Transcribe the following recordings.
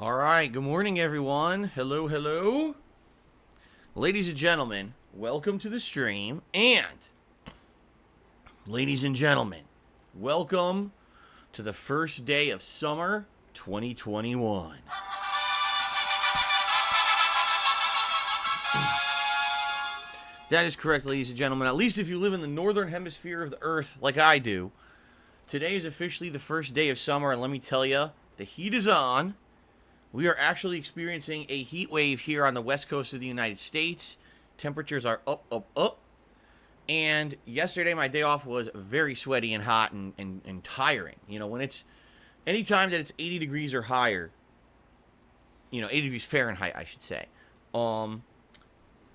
All right, good morning, everyone. Hello, hello. Ladies and gentlemen, welcome to the stream. And, ladies and gentlemen, welcome to the first day of summer 2021. That is correct, ladies and gentlemen. At least if you live in the northern hemisphere of the earth like I do, today is officially the first day of summer, and let me tell you, the heat is on. We are actually experiencing a heat wave here on the west coast of the United States. Temperatures are up, up, up. And yesterday, my day off was very sweaty and hot and tiring. You know, when it's anytime that it's 80 degrees or higher, 80 degrees Fahrenheit, I should say,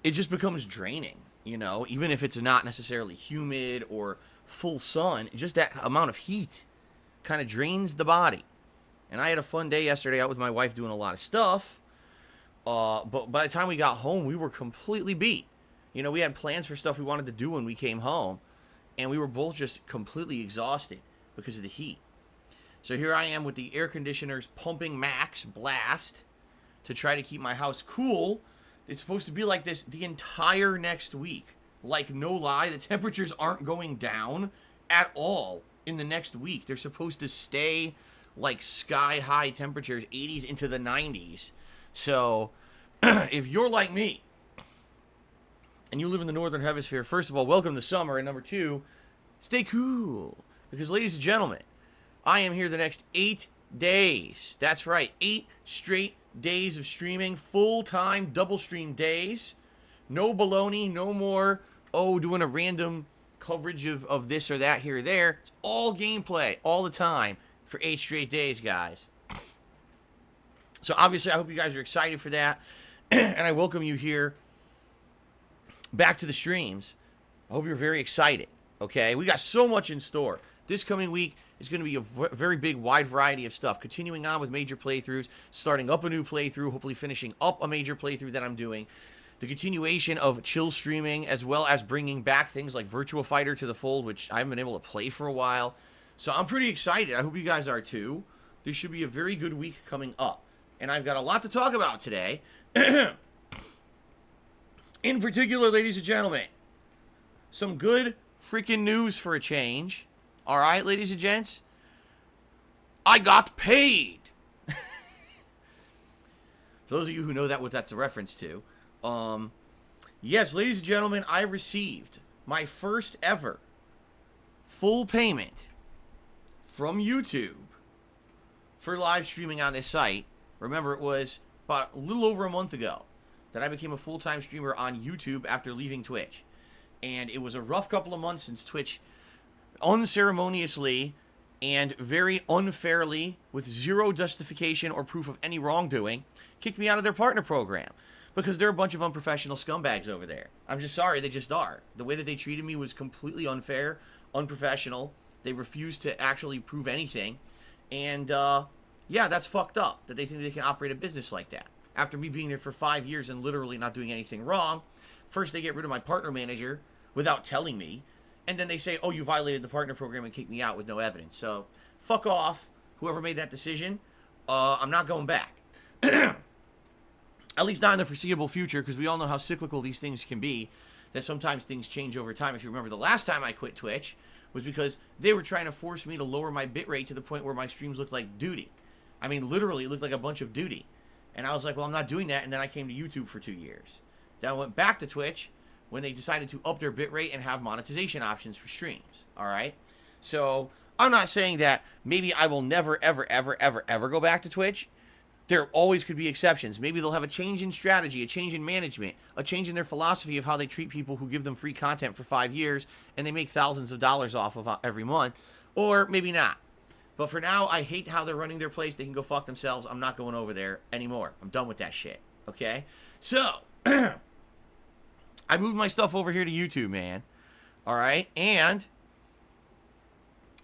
it just becomes draining, even if it's not necessarily humid or full sun. Just that amount of heat kind of drains the body. And I had a fun day yesterday out with my wife doing a lot of stuff. But by the time we got home, we were completely beat. We had plans for stuff we wanted to do when we came home. And we were both just completely exhausted because of the heat. So here I am with the air conditioners pumping max blast to try to keep my house cool. It's supposed to be like this the entire next week. Like, no lie, the temperatures aren't going down at all in the next week. They're supposed to stay like sky-high temperatures, 80s into the 90s. So, if you're like me, and you live in the northern hemisphere, first of all, welcome to summer, and number two, stay cool. Because, ladies and gentlemen, I am here the next 8 days. That's right, 8 straight days of streaming, full-time double-stream days. No baloney, no more, doing a random coverage of this or that here or there. It's all gameplay, all the time. For 8 straight days, guys. So obviously, I hope you guys are excited for that. And I welcome you here back to the streams. I hope you're very excited. Okay? We got so much in store. This coming week is going to be a very big, wide variety of stuff. Continuing on with major playthroughs, starting up a new playthrough, hopefully finishing up a major playthrough that I'm doing. The continuation of chill streaming, as well as bringing back things like Virtua Fighter to the fold, which I haven't been able to play for a while. So I'm pretty excited. I hope you guys are too. This should be a very good week coming up. And I've got a lot to talk about today. In particular, ladies and gentlemen, some good freaking news for a change. All right, ladies and gents? I got paid. For those of you who know what that's a reference to. Yes, ladies and gentlemen, I received my first ever full payment from YouTube for live streaming on this site. Remember, it was about a little over a month ago that I became a full-time streamer on YouTube after leaving Twitch. And it was a rough couple of months since Twitch unceremoniously and very unfairly, with zero justification or proof of any wrongdoing, kicked me out of their partner program. Because they're a bunch of unprofessional scumbags over there. I'm just sorry, they just are. The way that they treated me was completely unfair, unprofessional. They refuse to actually prove anything. And, yeah, that's fucked up, that they think they can operate a business like that. After me being there for 5 years and literally not doing anything wrong, first they get rid of my partner manager without telling me, and then they say, oh, you violated the partner program and kicked me out with no evidence. So, fuck off, whoever made that decision. I'm not going back. At least not in the foreseeable future, because we all know how cyclical these things can be, that sometimes things change over time. If you remember, the last time I quit Twitch was because they were trying to force me to lower my bitrate to the point where my streams looked like duty. I mean, literally, it looked like a bunch of duty. And I was like, well, I'm not doing that, and then I came to YouTube for 2 years. Then I went back to Twitch when they decided to up their bitrate and have monetization options for streams, all right? So, I'm not saying that maybe I will never, ever, ever, ever, ever go back to Twitch. There always could be exceptions. Maybe they'll have a change in strategy, a change in management, a change in their philosophy of how they treat people who give them free content for 5 years and they make thousands of dollars off of every month. Or maybe not. But for now, I hate how they're running their place. They can go fuck themselves. I'm not going over there anymore. I'm done with that shit. Okay? So, I moved my stuff over here to YouTube, man. All right? And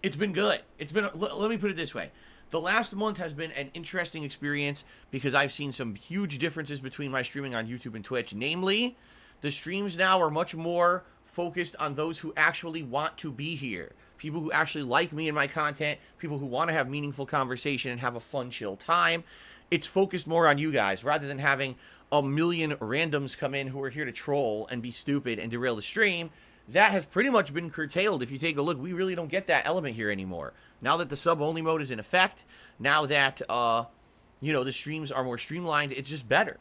it's been good. It's been, let me put it this way. The last month has been an interesting experience because I've seen some huge differences between my streaming on YouTube and Twitch. Namely, the streams now are much more focused on those who actually want to be here. People who actually like me and my content. People who want to have meaningful conversation and have a fun, chill time. it's focused more on you guys rather than having a million randoms come in who are here to troll and be stupid and derail the stream. That has pretty much been curtailed. If you take a look, we really don't get that element here anymore. Now that the sub-only mode is in effect, now that, the streams are more streamlined, it's just better,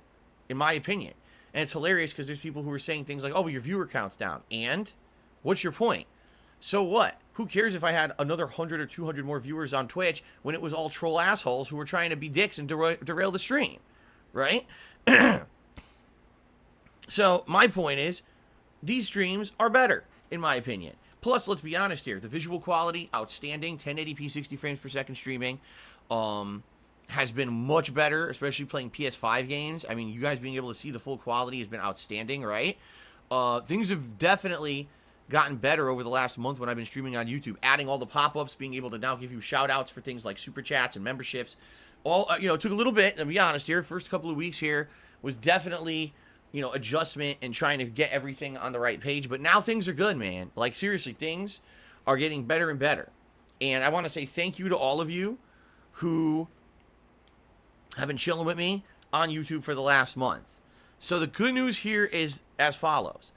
in my opinion. And it's hilarious because there's people who are saying things like, oh, but your viewer count's down. And? What's your point? So what? Who cares if I had another 100 or 200 more viewers on Twitch when it was all troll assholes who were trying to be dicks and derail the stream, right? So my point is, these streams are better, in my opinion. Plus, let's be honest here, the visual quality, outstanding, 1080p 60 frames per second streaming, has been much better, especially playing PS5 games. I mean, you guys being able to see the full quality has been outstanding, right? Things have definitely gotten better over the last month when I've been streaming on YouTube, adding all the pop-ups, being able to now give you shout-outs for things like super chats and memberships. All, it took a little bit, to be honest here. First couple of weeks here was definitely, adjustment and trying to get everything on the right page. But now things are good, man. Like, seriously, things are getting better and better. And I want to say thank you to all of you who have been chilling with me on YouTube for the last month. So the good news here is as follows.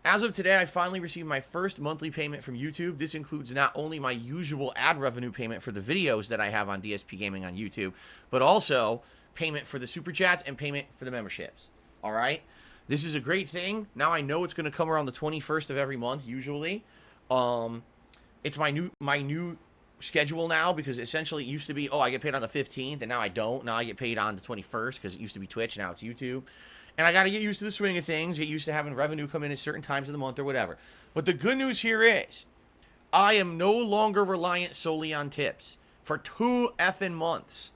As of today, I finally received my first monthly payment from YouTube. This includes not only my usual ad revenue payment for the videos that I have on DSPGaming on YouTube, but also payment for the super chats and payment for the memberships. All right? This is a great thing. Now I know it's going to come around the 21st of every month, usually. It's my new schedule now, because essentially it used to be, I get paid on the 15th, and now I don't. Now I get paid on the 21st, because it used to be Twitch, now it's YouTube. And I got to get used to the swing of things, get used to having revenue come in at certain times of the month or whatever. But the good news here is, I am no longer reliant solely on tips. For 2 effing months,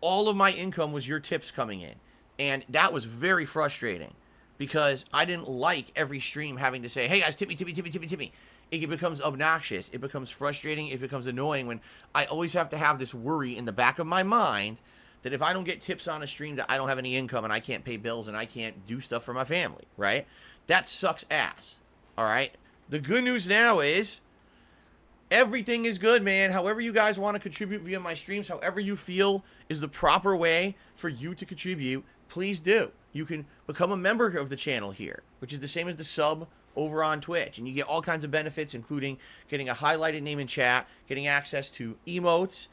all of my income was your tips coming in. And that was very frustrating, because I didn't like every stream having to say, hey guys, tip me, tip me, tip me, tip me, tip me. It becomes obnoxious. It becomes frustrating. It becomes annoying when I always have to have this worry in the back of my mind that if I don't get tips on a stream, that I don't have any income and I can't pay bills and I can't do stuff for my family, right? That sucks ass, all right? The good news now is everything is good, man. However you guys want to contribute via my streams, however you feel is the proper way for you to contribute, please do. You can become a member of the channel here, which is the same as the sub over on Twitch, and you get all kinds of benefits, including getting a highlighted name in chat, getting access to emotes,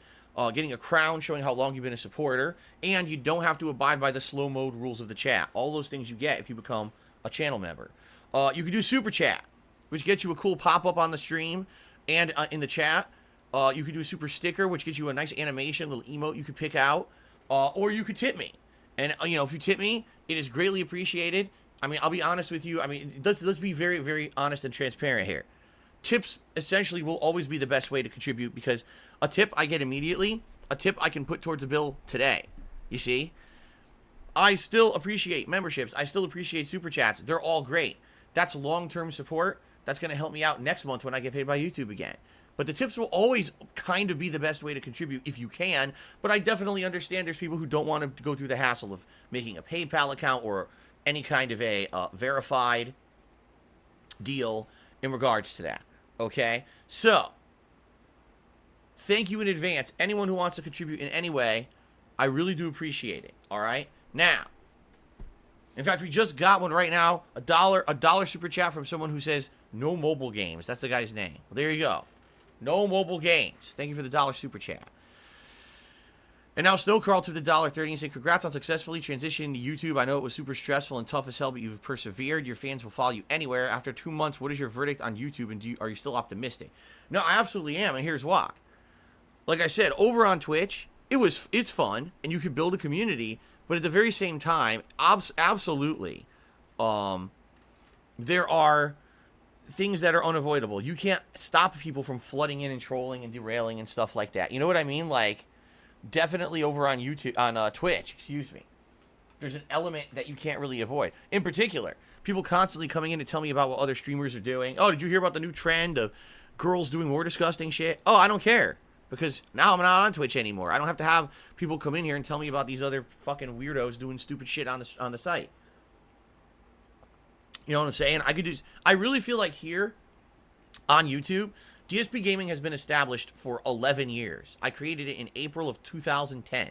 getting a crown showing how long you've been a supporter, and you don't have to abide by the slow mode rules of the chat. All those things you get if you become a channel member. You can do super chat, which gets you a cool pop-up on the stream and in the chat. You can do a super sticker, which gets you a nice animation, little emote you could pick out, or you could tip me. And, if you tip me, it is greatly appreciated. I mean, I'll be honest with you. I mean, let's be very, very honest and transparent here. Tips essentially will always be the best way to contribute, because a tip I get immediately, a tip I can put towards a bill today. You see? I still appreciate memberships. I still appreciate super chats. They're all great. That's long-term support. That's going to help me out next month when I get paid by YouTube again. But the tips will always kind of be the best way to contribute if you can. But I definitely understand there's people who don't want to go through the hassle of making a PayPal account or any kind of a verified deal in regards to that. Okay? So, thank you in advance. Anyone who wants to contribute in any way, I really do appreciate it. All right? Now, in fact, we just got one right now. A dollar super chat from someone who says, no mobile games. That's the guy's name. Well, there you go. No mobile games. Thank you for the dollar super chat. And now Snow Carl to the $1.30 and said, congrats on successfully transitioning to YouTube. I know it was super stressful and tough as hell, but you've persevered. Your fans will follow you anywhere. After 2 months, what is your verdict on YouTube, and are you still optimistic? No, I absolutely am, and here's why. Like I said, over on Twitch, it's fun, and you can build a community, but at the very same time, absolutely, there are things that are unavoidable. You can't stop people from flooding in and trolling and derailing and stuff like that. You know what I mean? Like, definitely over on YouTube, on Twitch, excuse me, there's an element that you can't really avoid. In particular, people constantly coming in to tell me about what other streamers are doing. Oh, did you hear about the new trend of girls doing more disgusting shit? Oh, I don't care, because now I'm not on Twitch anymore. I don't have to have people come in here and tell me about these other fucking weirdos doing stupid shit on the site. You know what I'm saying? I really feel like here on YouTube, DSPGaming has been established for 11 years. I created it in April of 2010.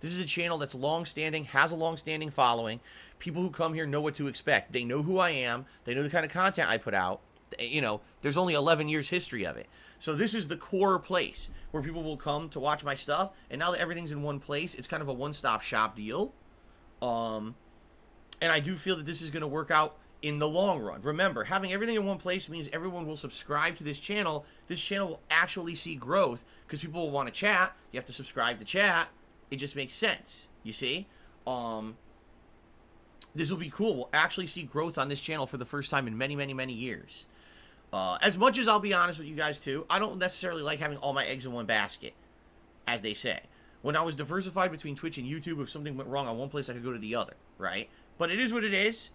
This is a channel that's long-standing, has a long-standing following. People who come here know what to expect. They know who I am. They know the kind of content I put out. You know, there's only 11 years history of it. So this is the core place where people will come to watch my stuff. And now that everything's in one place, it's kind of a one-stop shop deal. And I do feel that this is going to work out in the long run. Remember, having everything in one place means everyone will subscribe to this channel. This channel will actually see growth because people will want to chat. You have to subscribe to chat. It just makes sense, you see? This will be cool. We'll actually see growth on this channel for the first time in many, many, many years. As much as I'll be honest with you guys too, I don't necessarily like having all my eggs in one basket, as they say. When I was diversified between Twitch and YouTube, if something went wrong on one place, I could go to the other, right? But it is what it is.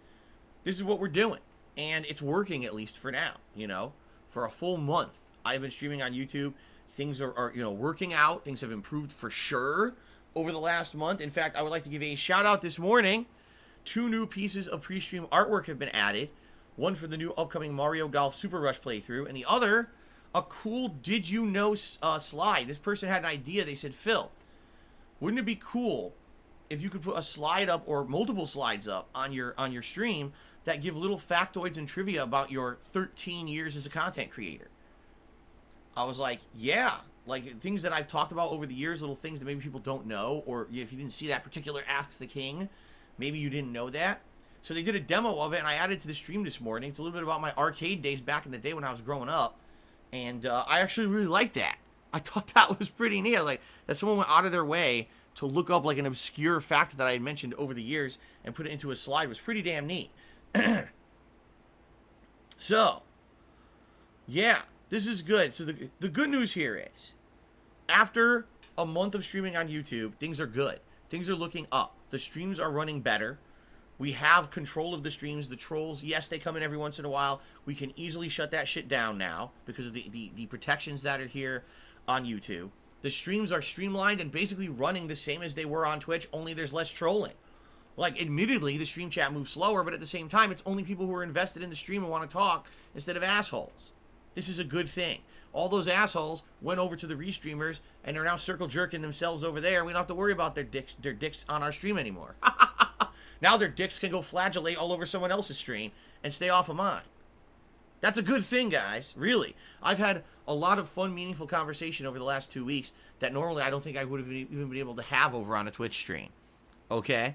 This is what we're doing. And it's working, at least for now, you know? For a full month, I've been streaming on YouTube. Things are you know, working out. Things have improved for sure over the last month. In fact, I would like to give a shout out this morning. 2 new pieces of pre-stream artwork have been added. One for the new upcoming Mario Golf Super Rush playthrough, and the other, a cool Did You Know slide. This person had an idea. They said, Phil, wouldn't it be cool if you could put a slide up or multiple slides up on your stream that give little factoids and trivia about your 13 years as a content creator? I was like, yeah, like things that I've talked about over the years, little things that maybe people don't know, or if you didn't see that particular Ask the King, maybe you didn't know that. So they did a demo of it, and I added it to the stream this morning. It's a little bit about my arcade days back in the day when I was growing up, and I actually really liked that. I thought that was pretty neat. Like, that someone went out of their way to look up like an obscure fact that I had mentioned over the years and put it into a slide was pretty damn neat. So, yeah, this is good. So the good news here is, after a month of streaming on YouTube, things are good. Things are looking up. The streams are running better. We have control of the streams. The trolls, yes, they come in every once in a while. We can easily shut that shit down now because of the protections that are here on YouTube. The streams are streamlined and basically running the same as they were on Twitch, only there's less trolling. Like, admittedly, the stream chat moves slower, but at the same time, it's only people who are invested in the stream and want to talk instead of assholes. This is a good thing. All those assholes went over to the restreamers, and they're now circle jerking themselves over there. We don't have to worry about their dicks on our stream anymore. Now their dicks can go flagellate all over someone else's stream and stay off of mine. That's a good thing, guys. Really. I've had a lot of fun, meaningful conversation over the last 2 weeks that normally I don't think I would have even been able to have over on a Twitch stream. Okay?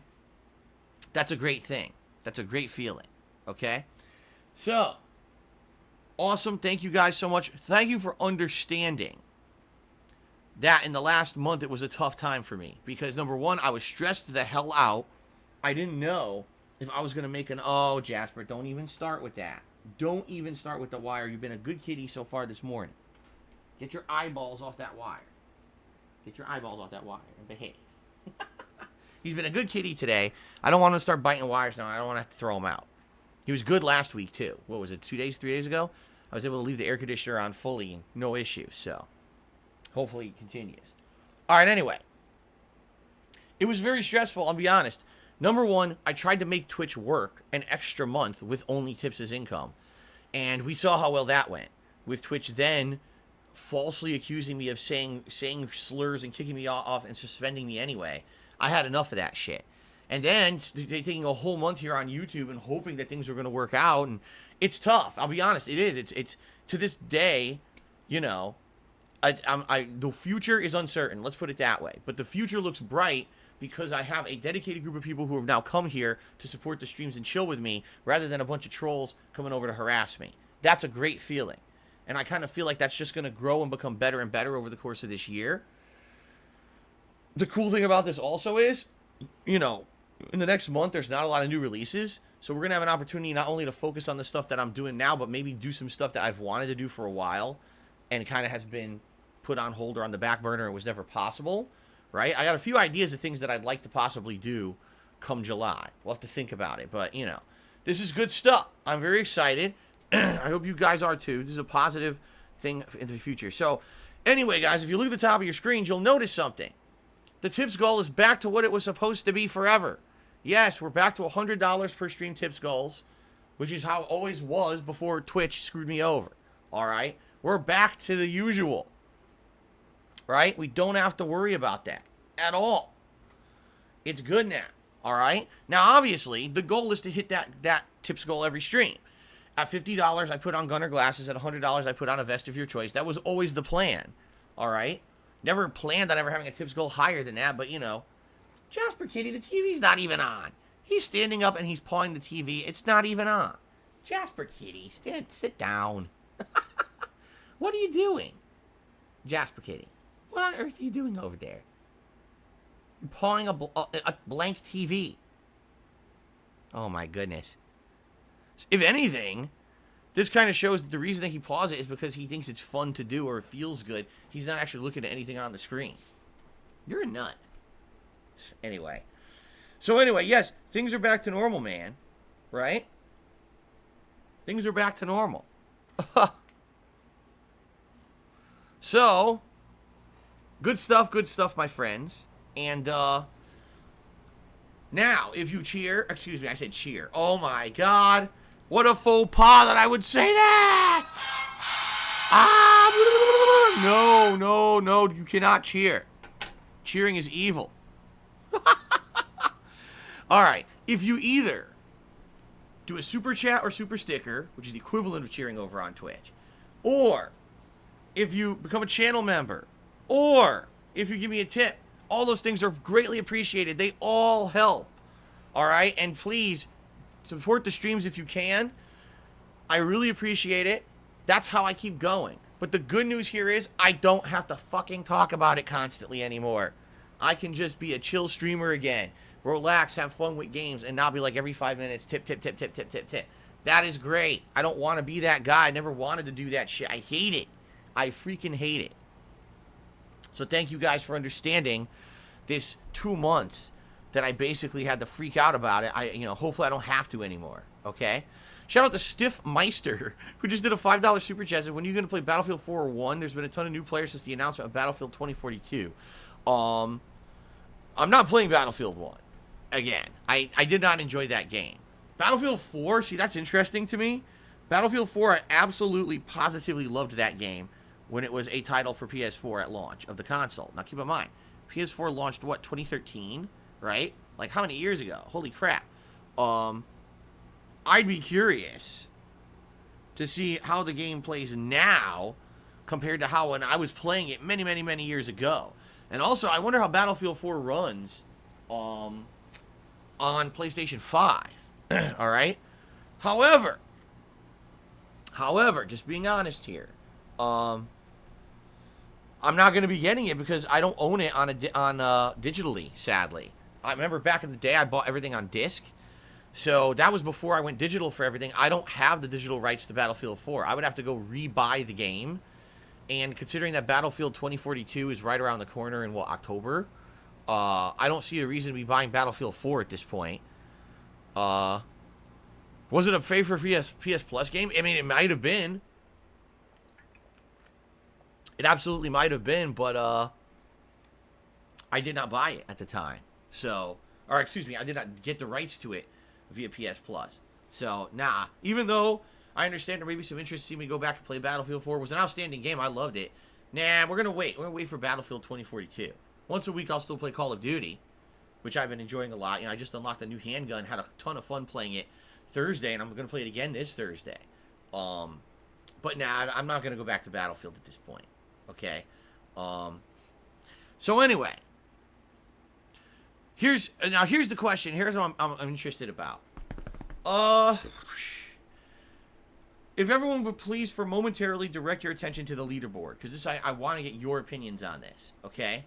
That's a great thing. That's a great feeling. Okay? So, awesome. Thank you guys so much. Thank you for understanding that in the last month it was a tough time for me. Because, number one, I was stressed the hell out. I didn't know if I was going to make an... Oh, Jasper, don't even start with that. Don't even start with the wire. You've been a good kitty so far this morning. Get your eyeballs off that wire. Get your eyeballs off that wire and behave. He's been a good kitty today. I don't want him to start biting wires now. I don't want to have to throw him out. He was good last week, too. What was it, 3 days ago? I was able to leave the air conditioner on fully and no issues, so hopefully it continues. All right, anyway. It was very stressful, I'll be honest. Number one, I tried to make Twitch work an extra month with only tips as income. And we saw how well that went. With Twitch then falsely accusing me of saying slurs and kicking me off and suspending me anyway. I had enough of that shit. And then taking a whole month here on YouTube and hoping that things were going to work out. And it's tough. I'll be honest. It is. It's to this day, you know, the future is uncertain. Let's put it that way. But the future looks bright because I have a dedicated group of people who have now come here to support the streams and chill with me rather than a bunch of trolls coming over to harass me. That's a great feeling. And I kind of feel like that's just going to grow and become better and better over the course of this year. The cool thing about this also is, you know, in the next month, there's not a lot of new releases. So we're going to have an opportunity not only to focus on the stuff that I'm doing now, but maybe do some stuff that I've wanted to do for a while and kind of has been put on hold or on the back burner and was never possible, right? I got a few ideas of things that I'd like to possibly do come July. We'll have to think about it, but, you know, this is good stuff. I'm very excited. I hope you guys are too. This is a positive thing into the future. So, anyway, guys, if you look at the top of your screens, you'll notice something. The tips goal is back to what it was supposed to be forever. Yes, we're back to $100 per stream tips goals, which is how it always was before Twitch screwed me over. All right? We're back to the usual. Right? We don't have to worry about that at all. It's good now. All right. Now, obviously, the goal is to hit that tips goal every stream. At $50, I put on Gunner glasses. At $100, I put on a vest of your choice. That was always the plan. All right. Never planned on ever having a tips goal higher than that, but you know, Jasper Kitty, the TV's not even on. He's standing up and he's pawing the TV. It's not even on. Jasper Kitty, sit down. What are you doing? Jasper Kitty, what on earth are you doing over there? You're pawing a blank TV. Oh my goodness. If anything, this kind of shows that the reason that he paws it is because he thinks it's fun to do or it feels good. He's not actually looking at anything on the screen. You're a nut. Anyway. So anyway, yes, things are back to normal, man. Right? Things are back to normal. So, good stuff, my friends. And, now, if you cheer, excuse me, I said cheer. Oh my God. What a faux pas that I would say that! No, you cannot cheer. Cheering is evil. Alright, if you either do a super chat or super sticker, which is the equivalent of cheering over on Twitch, or if you become a channel member, or if you give me a tip, all those things are greatly appreciated. They all help. Alright, and please support the streams if you can. I really appreciate it. That's how I keep going. But the good news here is I don't have to fucking talk about it constantly anymore. I can just be a chill streamer again. Relax, have fun with games, and not be like every 5 minutes, tip. That is great. I don't want to be that guy. I never wanted to do that shit. I hate it. I freaking hate it. So thank you guys for understanding this 2 months that I basically had to freak out about it. Hopefully I don't have to anymore. Okay? Shout out to Stiff Meister, who just did a $5 super chat. When are you going to play Battlefield 4 or 1? There's been a ton of new players since the announcement of Battlefield 2042. I'm not playing Battlefield 1. Again, I did not enjoy that game. Battlefield 4, see, that's interesting to me. Battlefield 4, I absolutely, positively loved that game when it was a title for PS4 at launch of the console. Now, keep in mind, PS4 launched, 2013? Right? Like, how many years ago? Holy crap. I'd be curious to see how the game plays now compared to how when I was playing it many years ago. And also, I wonder how Battlefield 4 runs on PlayStation 5. Alright? However, just being honest here, I'm not going to be getting it because I don't own it on digitally, sadly. I remember back in the day, I bought everything on disc. So that was before I went digital for everything. I don't have the digital rights to Battlefield 4. I would have to go re-buy the game. And considering that Battlefield 2042 is right around the corner in, October? I don't see a reason to be buying Battlefield 4 at this point. Was it a favor PS Plus game? I mean, it might have been. It absolutely might have been, but I did not buy it at the time. So, or excuse me, I did not get the rights to it via PS Plus. So, nah. Even though I understand there may be some interest to see me go back and play Battlefield 4. It was an outstanding game. I loved it. Nah, we're going to wait. We're going to wait for Battlefield 2042. Once a week, I'll still play Call of Duty, which I've been enjoying a lot. I just unlocked a new handgun, had a ton of fun playing it Thursday, and I'm going to play it again this Thursday. But nah, I'm not going to go back to Battlefield at this point. Okay? So anyway, here's the question. Here's what I'm interested about. If everyone would please for momentarily direct your attention to the leaderboard, because I want to get your opinions on this, okay?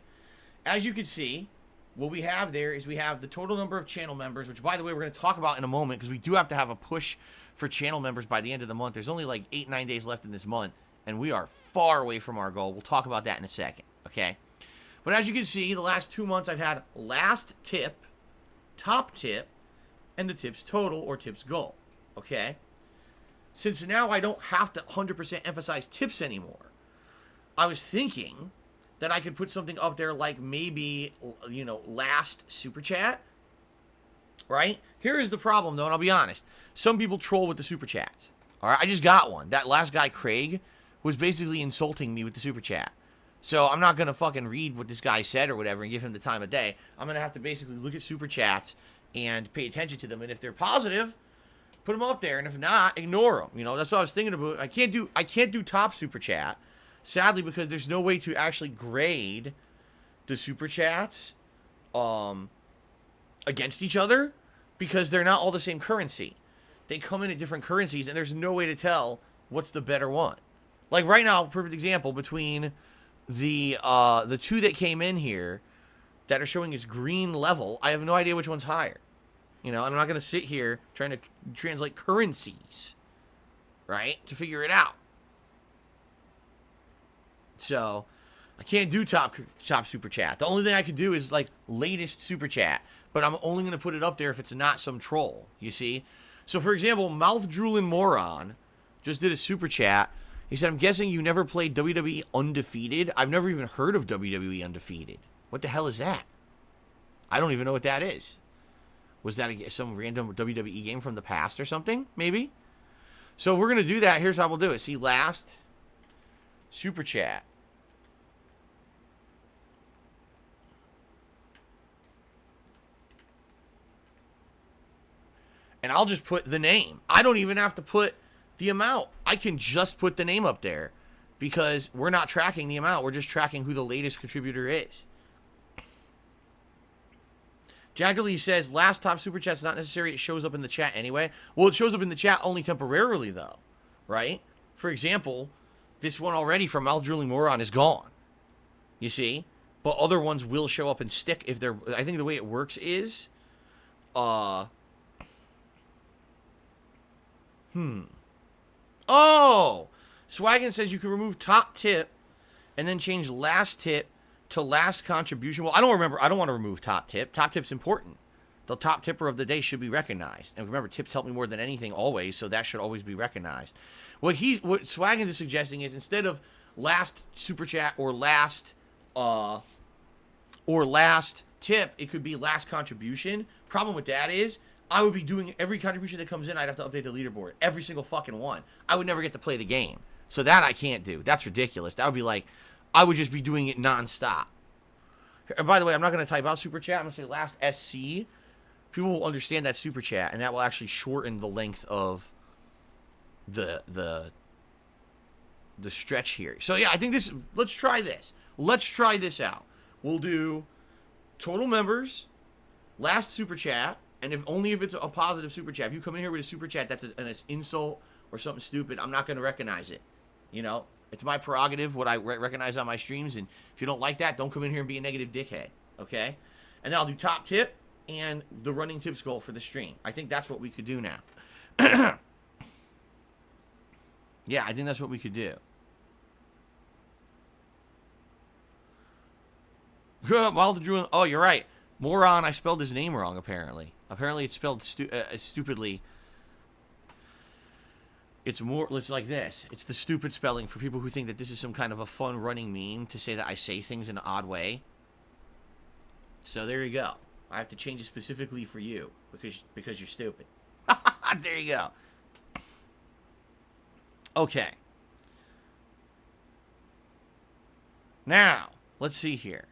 As you can see, what we have there is we have the total number of channel members, which, by the way, we're going to talk about in a moment, because we do have to have a push for channel members by the end of the month. There's only like 8-9 days left in this month, and we are far away from our goal. We'll talk about that in a second, okay? But as you can see, the last 2 months I've had last tip, top tip, and the tips total or tips goal, okay? Since now I don't have to 100% emphasize tips anymore, I was thinking that I could put something up there like maybe, last super chat, right? Here is the problem, though, and I'll be honest. Some people troll with the super chats, all right? I just got one. That last guy, Craig, was basically insulting me with the super chat. So I'm not going to fucking read what this guy said or whatever and give him the time of day. I'm going to have to basically look at super chats and pay attention to them. And if they're positive, put them up there. And if not, ignore them. You know, that's what I was thinking about. I can't do top super chat, sadly, because there's no way to actually grade the super chats against each other because they're not all the same currency. They come in at different currencies, and there's no way to tell what's the better one. Like right now, perfect example between the two that came in here that are showing as green level. I have no idea which one's higher. You know, I'm not going to sit here trying to translate currencies, right, to figure it out. So I can't do top super chat. The only thing I could do is like latest super chat, but I'm only going to put it up there if it's not some troll, you see? So for example, Mouth Drooling Moron just did a super chat. He said, I'm guessing you never played WWE Undefeated? I've never even heard of WWE Undefeated. What the hell is that? I don't even know what that is. Was that some random WWE game from the past or something? Maybe? So we're going to do that. Here's how we'll do it. See, last super chat. And I'll just put the name. I don't even have to put the amount. I can just put the name up there because we're not tracking the amount. We're just tracking who the latest contributor is. Jaggerly says, last top super chat's not necessary. It shows up in the chat anyway. Well, it shows up in the chat only temporarily, though. Right? For example, this one already from Mouth Drooling Moron is gone. You see? But other ones will show up and stick if they're... I think the way it works is... Oh! Swaggin says you can remove top tip and then change last tip to last contribution. Well, I don't remember. I don't want to remove top tip. Top tip's important. The top tipper of the day should be recognized. And remember, tips help me more than anything always, so that should always be recognized. What Swaggin is suggesting is instead of last super chat or last tip, it could be last contribution. Problem with that is I would be doing every contribution that comes in, I'd have to update the leaderboard. Every single fucking one. I would never get to play the game. So that I can't do. That's ridiculous. That would be like, I would just be doing it nonstop. And by the way, I'm not going to type out super chat. I'm going to say last SC. People will understand that super chat, and that will actually shorten the length of the stretch here. So yeah, I think this, let's try this. Let's try this out. We'll do total members, last super chat, and if it's a positive super chat. If you come in here with a super chat that's an insult or something stupid, I'm not going to recognize it. You know, it's my prerogative what I recognize on my streams, and if you don't like that, don't come in here and be a negative dickhead, okay? And then I'll do top tip and the running tips goal for the stream. I think that's what we could do now. Yeah, I think that's what we could do. Oh, you're right. Moron, I spelled his name wrong, apparently. Apparently it's spelled stupidly. It's like this. It's the stupid spelling for people who think that this is some kind of a fun running meme to say that I say things in an odd way. So there you go. I have to change it specifically for you because you're stupid. There you go. Okay. Now, let's see here.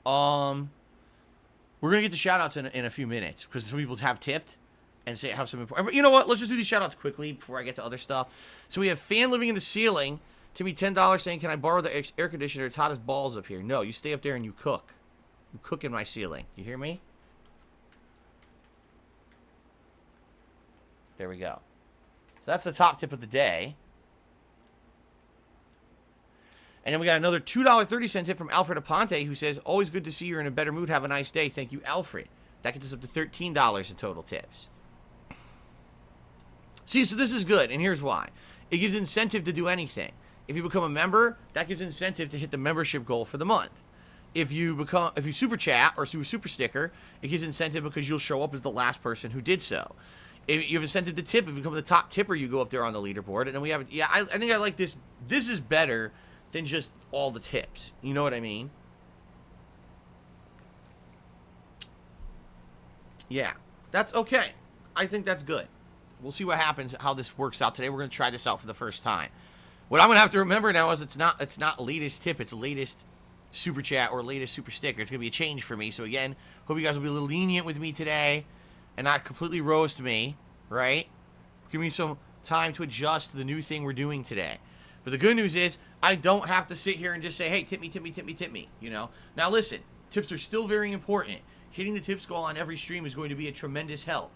We're going to get the shout-outs in a few minutes because some people have tipped and say have some important... You know what? Let's just do these shout-outs quickly before I get to other stuff. So we have Fan Living in the Ceiling. To me, $10 saying, can I borrow the air conditioner? It's hot as balls up here. No, you stay up there and you cook. You cook in my ceiling. You hear me? There we go. So that's the top tip of the day. And then we got another $2.30 tip from Alfred Aponte, who says, always good to see you're in a better mood. Have a nice day. Thank you, Alfred. That gets us up to $13 in total tips. See, so this is good, and here's why. It gives incentive to do anything. If you become a member, that gives incentive to hit the membership goal for the month. If you super chat or do a super sticker, it gives incentive because you'll show up as the last person who did so. If you have incentive to tip, if you become the top tipper, you go up there on the leaderboard. And then we have, yeah, I think I like this. This is better than just all the tips. You know what I mean? Yeah, that's okay. I think that's good. We'll see what happens, how this works out today. We're going to try this out for the first time. What I'm going to have to remember now is it's not latest tip, it's latest super chat or latest super sticker. It's going to be a change for me. So again, hope you guys will be a little lenient with me today and not completely roast me, right? Give me some time to adjust to the new thing we're doing today. But the good news is I don't have to sit here and just say, hey, tip me, tip me, tip me, tip me, you know? Now listen, tips are still very important. Hitting the tips goal on every stream is going to be a tremendous help.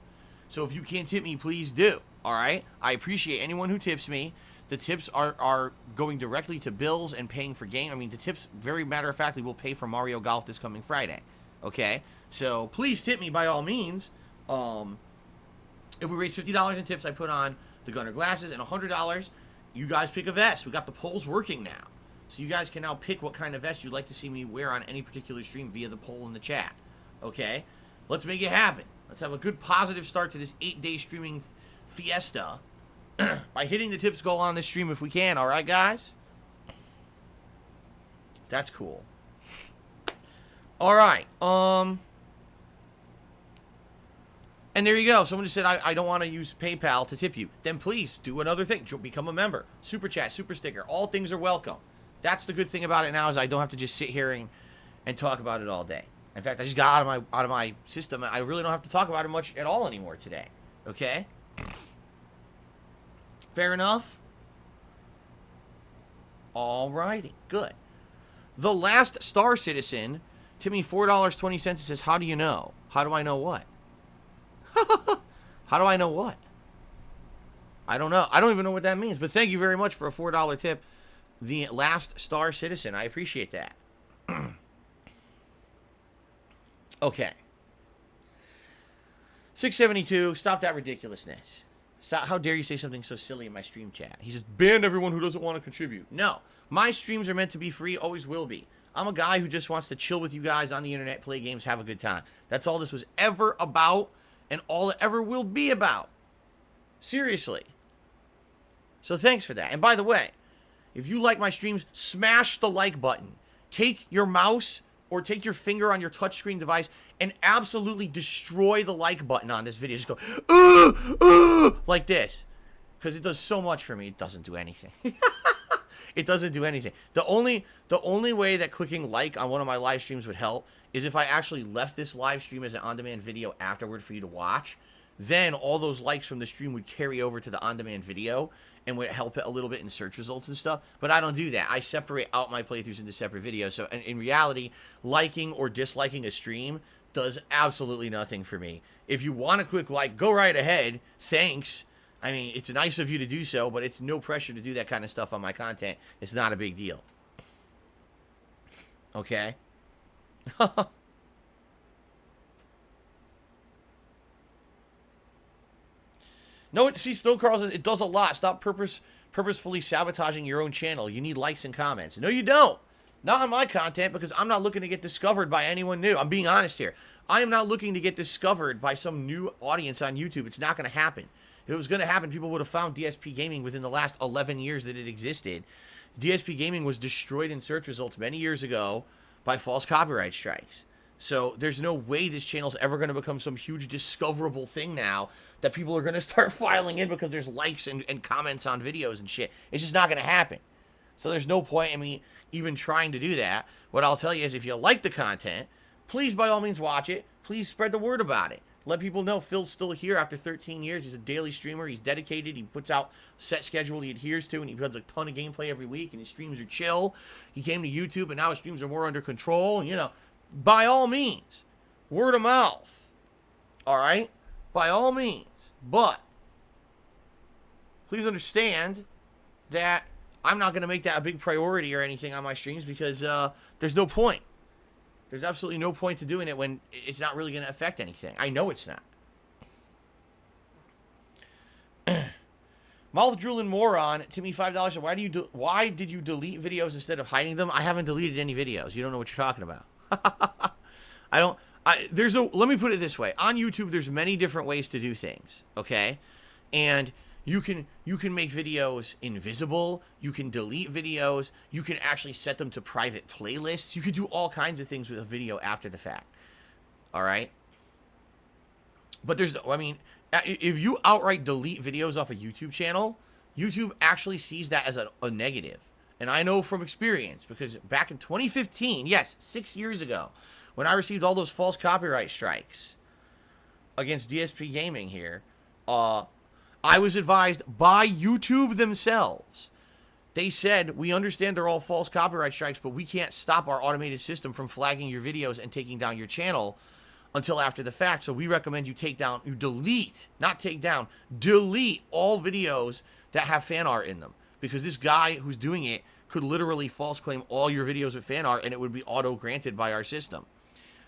So if you can't tip me, please do, all right? I appreciate anyone who tips me. The tips are going directly to bills and paying for game. I mean, the tips, very matter-of-factly, will pay for Mario Golf this coming Friday, okay? So please tip me by all means. If we raise $50 in tips, I put on the Gunner glasses, and $100, you guys pick a vest. We got the polls working now. So you guys can now pick what kind of vest you'd like to see me wear on any particular stream via the poll in the chat, okay? Let's make it happen. Let's have a good positive start to this 8-day streaming fiesta by hitting the tips goal on this stream if we can, all right, guys? That's cool. All right. And there you go. Someone just said, I don't want to use PayPal to tip you. Then please do another thing. Become a member. Super chat, super sticker. All things are welcome. That's the good thing about it now is I don't have to just sit here and talk about it all day. In fact, I just got out of my system. I really don't have to talk about it much at all anymore today. Okay? Fair enough? Alrighty. Good. The Last Star Citizen, to me, $4.20 says, how do you know? How do I know what? How do I know what? I don't know. I don't even know what that means. But thank you very much for a $4 tip. The Last Star Citizen. I appreciate that. Okay. 672. Stop that ridiculousness. Stop. How dare you say something so silly in my stream chat? He says, ban everyone who doesn't want to contribute. No. My streams are meant to be free. Always will be. I'm a guy who just wants to chill with you guys on the internet, play games, have a good time. That's all this was ever about. And all it ever will be about. Seriously. So thanks for that. And by the way, if you like my streams, smash the like button. Take your mouse or take your finger on your touchscreen device and absolutely destroy the like button on this video. Just go, like this. Because it does so much for me. It doesn't do anything. It doesn't do anything. The only way that clicking like on one of my live streams would help is if I actually left this live stream as an on-demand video afterward for you to watch. Then all those likes from the stream would carry over to the on-demand video and would help it a little bit in search results and stuff. But I don't do that. I separate out my playthroughs into separate videos. So in reality, liking or disliking a stream does absolutely nothing for me. If you want to click like, go right ahead. Thanks. I mean, it's nice of you to do so, but it's no pressure to do that kind of stuff on my content. It's not a big deal. Okay? No, see, Snow Carl says, it does a lot. Stop purposefully sabotaging your own channel. You need likes and comments. No, you don't. Not on my content, because I'm not looking to get discovered by anyone new. I'm being honest here. I am not looking to get discovered by some new audience on YouTube. It's not going to happen. If it was going to happen, people would have found DSPGaming within the last 11 years that it existed. DSPGaming was destroyed in search results many years ago by false copyright strikes. So there's no way this channel's ever going to become some huge discoverable thing now that people are going to start filing in because there's likes and comments on videos and shit. It's just not going to happen. So there's no point in me even trying to do that. What I'll tell you is if you like the content, please by all means watch it. Please spread the word about it. Let people know Phil's still here after 13 years. He's a daily streamer. He's dedicated. He puts out set schedule he adheres to, and he does a ton of gameplay every week, and his streams are chill. He came to YouTube, and now his streams are more under control. And, you know, by all means, word of mouth. All right? By all means. But please understand that I'm not going to make that a big priority or anything on my streams because there's no point. There's absolutely no point to doing it when it's not really going to affect anything. I know it's not. Mouth drooling moron, Timmy $5. Why did you delete videos instead of hiding them? I haven't deleted any videos. You don't know what you're talking about. Let me put it this way. On YouTube, there's many different ways to do things. Okay, and you can make videos invisible. You can delete videos. You can actually set them to private playlists. You can do all kinds of things with a video after the fact. All right. But if you outright delete videos off a YouTube channel, YouTube actually sees that as a negative. And I know from experience, because back in 2015, yes, 6 years ago, when I received all those false copyright strikes against DSPGaming here, I was advised by YouTube themselves. They said, we understand they're all false copyright strikes, but we can't stop our automated system from flagging your videos and taking down your channel until after the fact. So we recommend you delete, not take down, delete all videos that have fan art in them. Because this guy who's doing it could literally false claim all your videos with fan art and it would be auto-granted by our system.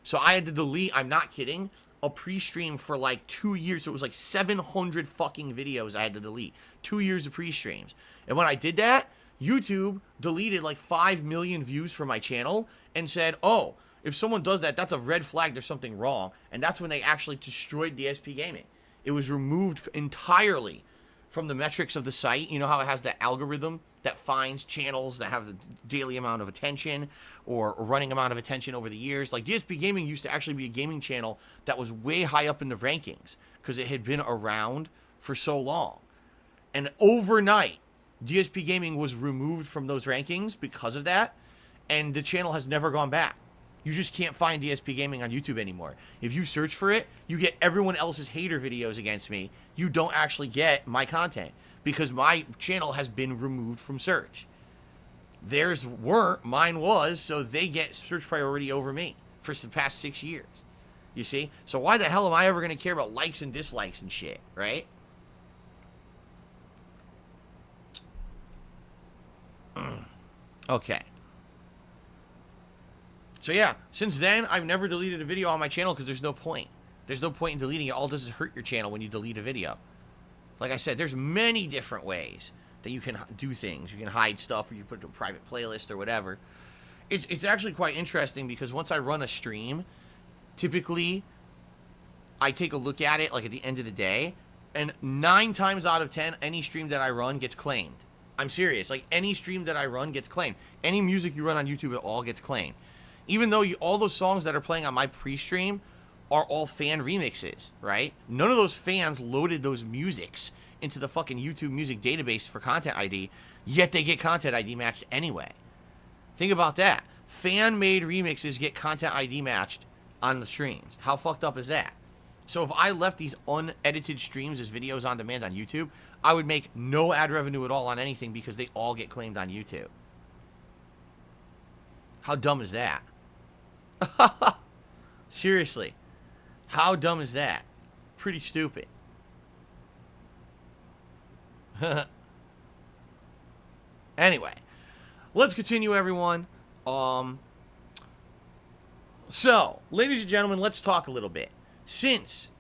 So I had to delete, I'm not kidding, a pre-stream for like 2 years. So it was like 700 fucking videos I had to delete. 2 years of pre-streams. And when I did that, YouTube deleted like 5 million views from my channel and said, oh, if someone does that, that's a red flag, there's something wrong. And that's when they actually destroyed DSPGaming. It was removed entirely from the metrics of the site. You know how it has the algorithm that finds channels that have the daily amount of attention or running amount of attention over the years? Like DSPGaming used to actually be a gaming channel that was way high up in the rankings because it had been around for so long. And overnight, DSPGaming was removed from those rankings because of that, and the channel has never gone back. You just can't find DSPGaming on YouTube anymore. If you search for it, you get everyone else's hater videos against me. You don't actually get my content because my channel has been removed from search. Theirs weren't, mine was, so they get search priority over me for the past 6 years. You see? So why the hell am I ever going to care about likes and dislikes and shit, right? Okay. So yeah, since then, I've never deleted a video on my channel because there's no point. There's no point in deleting it. All it does is hurt your channel when you delete a video. Like I said, there's many different ways that you can do things. You can hide stuff, or you put it to a private playlist or whatever. It's actually quite interesting because once I run a stream, typically, I take a look at it like at the end of the day, and 9 times out of 10, any stream that I run gets claimed. I'm serious. Like, any stream that I run gets claimed. Any music you run on YouTube at all gets claimed. Even though all those songs that are playing on my pre-stream are all fan remixes, right? None of those fans loaded those musics into the fucking YouTube music database for Content ID, yet they get Content ID matched anyway. Think about that. Fan-made remixes get Content ID matched on the streams. How fucked up is that? So if I left these unedited streams as videos on demand on YouTube, I would make no ad revenue at all on anything because they all get claimed on YouTube. How dumb is that? Seriously. How dumb is that? Pretty stupid. Anyway, let's continue, everyone. So, ladies and gentlemen, let's talk a little bit. Since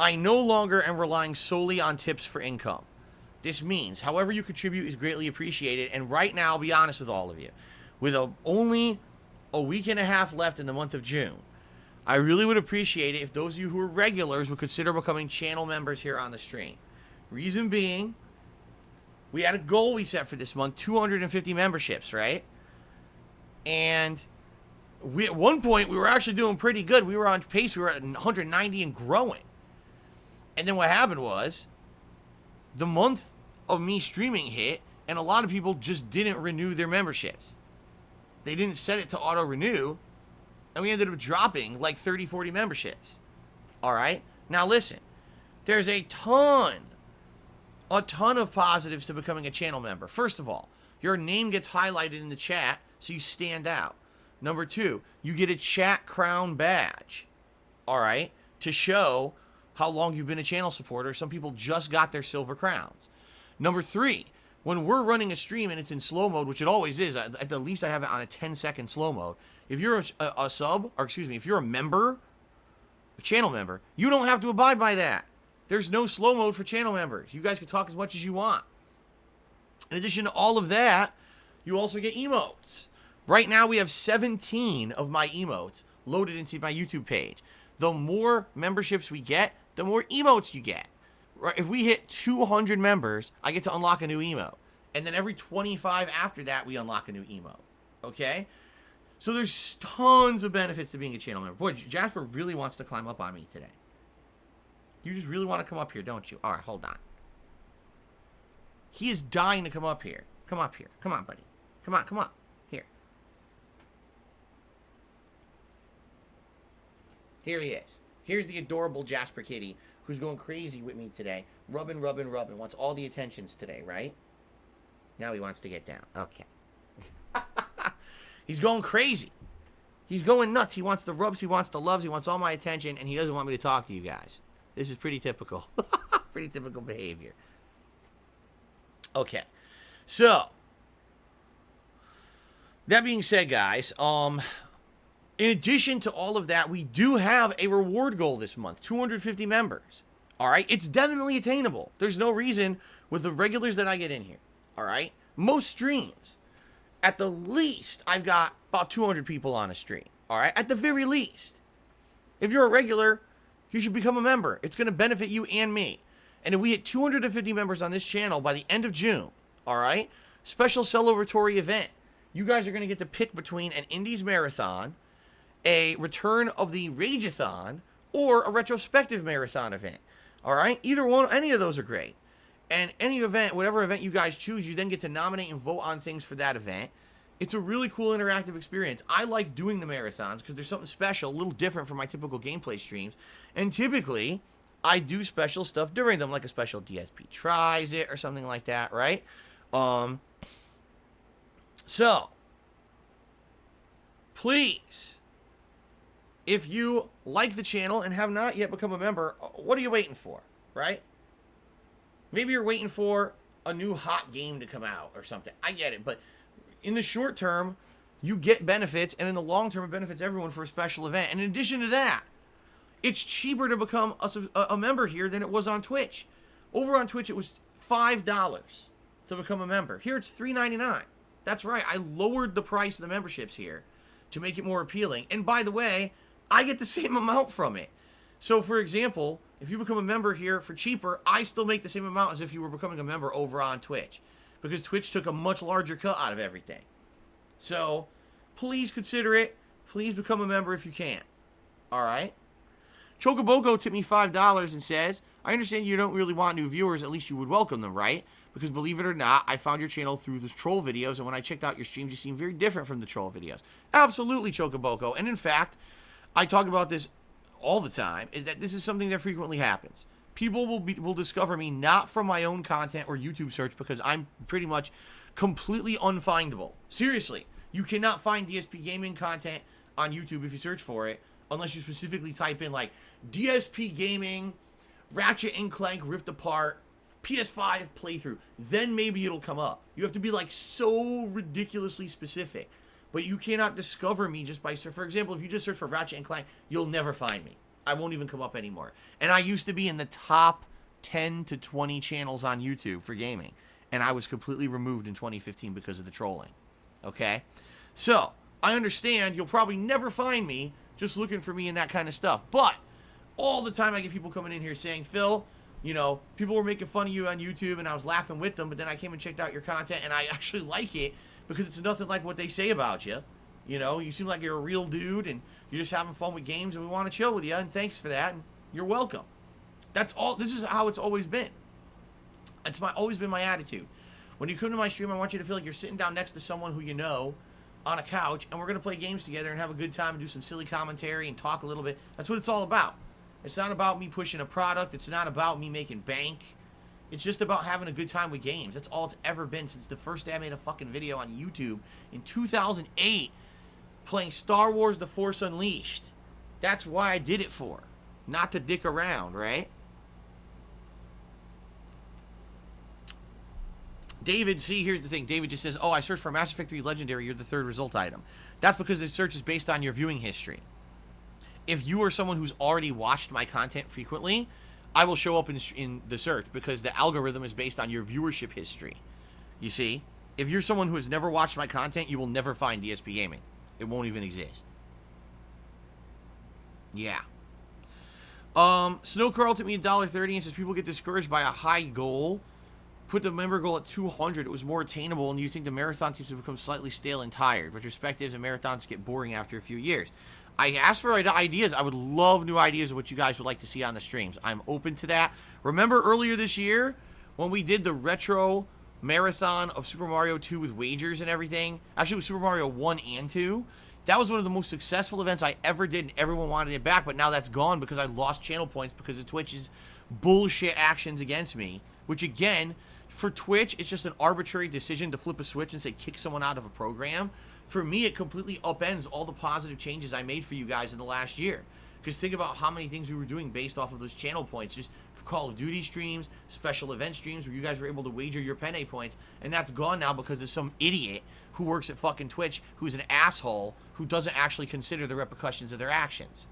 I no longer am relying solely on tips for income, this means however you contribute is greatly appreciated. And right now, I'll be honest with all of you, with only a week and a half left in the month of June, I really would appreciate it if those of you who are regulars would consider becoming channel members here on the stream. Reason being, we had a goal we set for this month, 250 memberships, right? And at one point, we were actually doing pretty good. We were on pace. We were at 190 and growing. And then what happened was, the month of me streaming hit, and a lot of people just didn't renew their memberships. They didn't set it to auto-renew, and we ended up dropping like 30, 40 memberships. All right? Now listen, there's a ton of positives to becoming a channel member. First of all, your name gets highlighted in the chat, so you stand out. Number 2, you get a chat crown badge, all right, to show how long you've been a channel supporter. Some people just got their silver crowns. Number 3, when we're running a stream and it's in slow mode, which it always is, at the least I have it on a 10-second slow mode. If you're a sub, or excuse me, if you're a member, a channel member, you don't have to abide by that. There's no slow mode for channel members. You guys can talk as much as you want. In addition to all of that, you also get emotes. Right now, we have 17 of my emotes loaded into my YouTube page. The more memberships we get, the more emotes you get. Right? If we hit 200 members, I get to unlock a new emote. And then every 25 after that, we unlock a new emote. Okay? So there's tons of benefits to being a channel member. Boy, Jasper really wants to climb up on me today. You just really want to come up here, don't you? All right, hold on. He is dying to come up here. Come up here. Come on, buddy. Come on, come on. Here. Here he is. Here's the adorable Jasper Kitty who's going crazy with me today. Rubbing. Wants all the attentions today, right? Now he wants to get down. Okay. He's going crazy. He's going nuts. He wants the rubs. He wants the loves. He wants all my attention, and he doesn't want me to talk to you guys. This is pretty typical. Pretty typical behavior. Okay. So, that being said, guys, in addition to all of that, we do have a reward goal this month, 250 members. All right? It's definitely attainable. There's no reason with the regulars that I get in here. All right? Most streams, at the least, I've got about 200 people on a stream. All right? At the very least. If you're a regular, you should become a member. It's going to benefit you and me. And if we hit 250 members on this channel by the end of June, all right? Special celebratory event. You guys are going to get to pick between an Indies Marathon, a return of the Rageathon, or a retrospective marathon event. All right? Either one, any of those are great. And any event, whatever event you guys choose, you then get to nominate and vote on things for that event. It's a really cool interactive experience. I like doing the marathons because there's something special, a little different from my typical gameplay streams. And typically, I do special stuff during them, like a special DSP tries it or something like that, right? So, please, if you like the channel and have not yet become a member, what are you waiting for, right? Maybe you're waiting for a new hot game to come out or something. I get it, but in the short term, you get benefits, and in the long term, it benefits everyone for a special event. And in addition to that, it's cheaper to become a member here than it was on Twitch. Over on Twitch, it was $5 to become a member. Here, it's $3.99. That's right. I lowered the price of the memberships here to make it more appealing. And by the way, I get the same amount from it. So, for example, if you become a member here for cheaper, I still make the same amount as if you were becoming a member over on Twitch, because Twitch took a much larger cut out of everything. So, please consider it. Please become a member if you can. All right? Chocoboko tipped me $5 and says, I understand you don't really want new viewers, at least you would welcome them, right? Because believe it or not, I found your channel through the troll videos, and when I checked out your streams, you seem very different from the troll videos. Absolutely, Chocoboko. And in fact, I talk about this all the time, is that this is something that frequently happens. People will discover me not from my own content or YouTube search, because I'm pretty much completely unfindable. Seriously, you cannot find DSP Gaming content on YouTube if you search for it, unless you specifically type in like DSP Gaming, Ratchet and Clank Rift Apart, PS5 playthrough. Then maybe it'll come up. You have to be like so ridiculously specific. But you cannot discover me just by, for example, if you just search for Ratchet and Clank, you'll never find me. I won't even come up anymore. And I used to be in the top 10 to 20 channels on YouTube for gaming. And I was completely removed in 2015 because of the trolling. Okay? So, I understand you'll probably never find me just looking for me and that kind of stuff. But, all the time I get people coming in here saying, Phil, you know, people were making fun of you on YouTube and I was laughing with them, but then I came and checked out your content and I actually like it because it's nothing like what they say about you. You know, you seem like you're a real dude and you're just having fun with games and we want to chill with you, and thanks for that, and you're welcome. That's all. This is how it's always been. It's always been my attitude. When you come to my stream, I want you to feel like you're sitting down next to someone who you know on a couch, and we're going to play games together and have a good time and do some silly commentary and talk a little bit. That's what it's all about. It's not about me pushing a product. It's not about me making bank. It's just about having a good time with games. That's all it's ever been since the first day I made a fucking video on YouTube in 2008 playing Star Wars The Force Unleashed. That's why I did it for. Not to dick around, right? David, see, here's the thing. David just says, oh, I searched for Mass Effect 3 Legendary. You're the third result item. That's because the search is based on your viewing history. If you are someone who's already watched my content frequently, I will show up in the search because the algorithm is based on your viewership history. You see? If you're someone who has never watched my content, you will never find DSP Gaming. It won't even exist. Yeah. Snow Carl took me $1.30 and says people get discouraged by a high goal. Put the member goal at 200. It was more attainable, and you think the marathon seems to become slightly stale and tired. Retrospectives and marathons get boring after a few years. I asked for ideas. I would love new ideas of what you guys would like to see on the streams. I'm open to that. Remember earlier this year when we did the retro marathon of Super Mario 2 with wagers and everything, actually with Super Mario 1 and 2, that was one of the most successful events I ever did, and everyone wanted it back, but now that's gone because I lost channel points because of Twitch's bullshit actions against me, which again, for Twitch, it's just an arbitrary decision to flip a switch and say kick someone out of a program. For me, it completely upends all the positive changes I made for you guys in the last year. Because think about how many things we were doing based off of those channel points. Just Call of Duty streams, special event streams where you guys were able to wager your penne points. And that's gone now because of some idiot who works at fucking Twitch who's an asshole who doesn't actually consider the repercussions of their actions.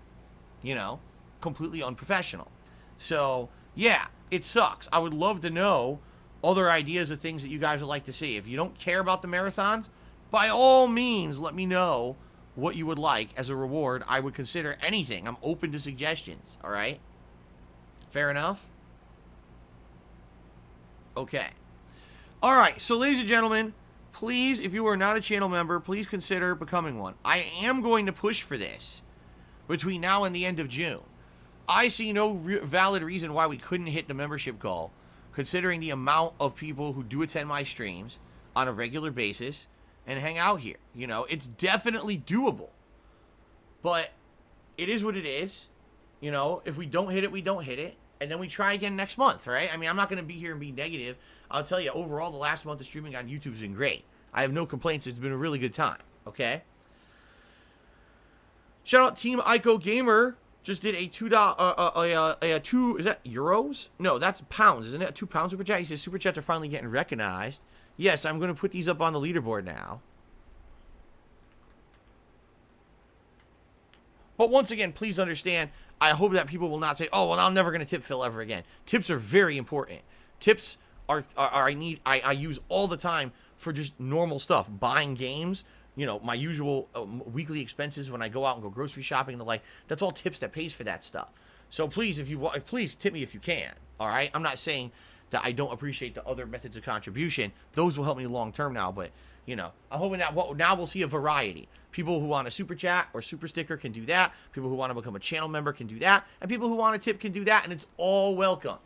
You know? Completely unprofessional. So, yeah, it sucks. I would love to know other ideas of things that you guys would like to see. If you don't care about the marathons, by all means, let me know what you would like as a reward. I would consider anything. I'm open to suggestions, all right? Fair enough? Okay. All right, so ladies and gentlemen, please, if you are not a channel member, please consider becoming one. I am going to push for this between now and the end of June. I see no valid reason why we couldn't hit the membership goal, considering the amount of people who do attend my streams on a regular basis and hang out here. You know, it's definitely doable. But it is what it is. You know, if we don't hit it, we don't hit it. And then we try again next month, right? I mean, I'm not going to be here and be negative. I'll tell you, overall, the last month of streaming on YouTube has been great. I have no complaints. It's been a really good time, okay? Shout out Team Ico Gamer. Just did a $2, is that euros? No, that's pounds, isn't it? A £2 super chat. He says super chats are finally getting recognized. Yes, I'm going to put these up on the leaderboard now. But once again, please understand, I hope that people will not say, oh, well, I'm never going to tip Phil ever again. Tips are very important. Tips are I use all the time for just normal stuff. Buying games, you know, my usual weekly expenses when I go out and go grocery shopping and the like. That's all tips that pays for that stuff. So please, please tip me if you can. All right, I'm not saying that I don't appreciate the other methods of contribution. Those will help me long term now, but you know, I'm hoping that now we'll see a variety. People who want a super chat or super sticker can do that. People who want to become a channel member can do that, and people who want a tip can do that, and it's all welcome.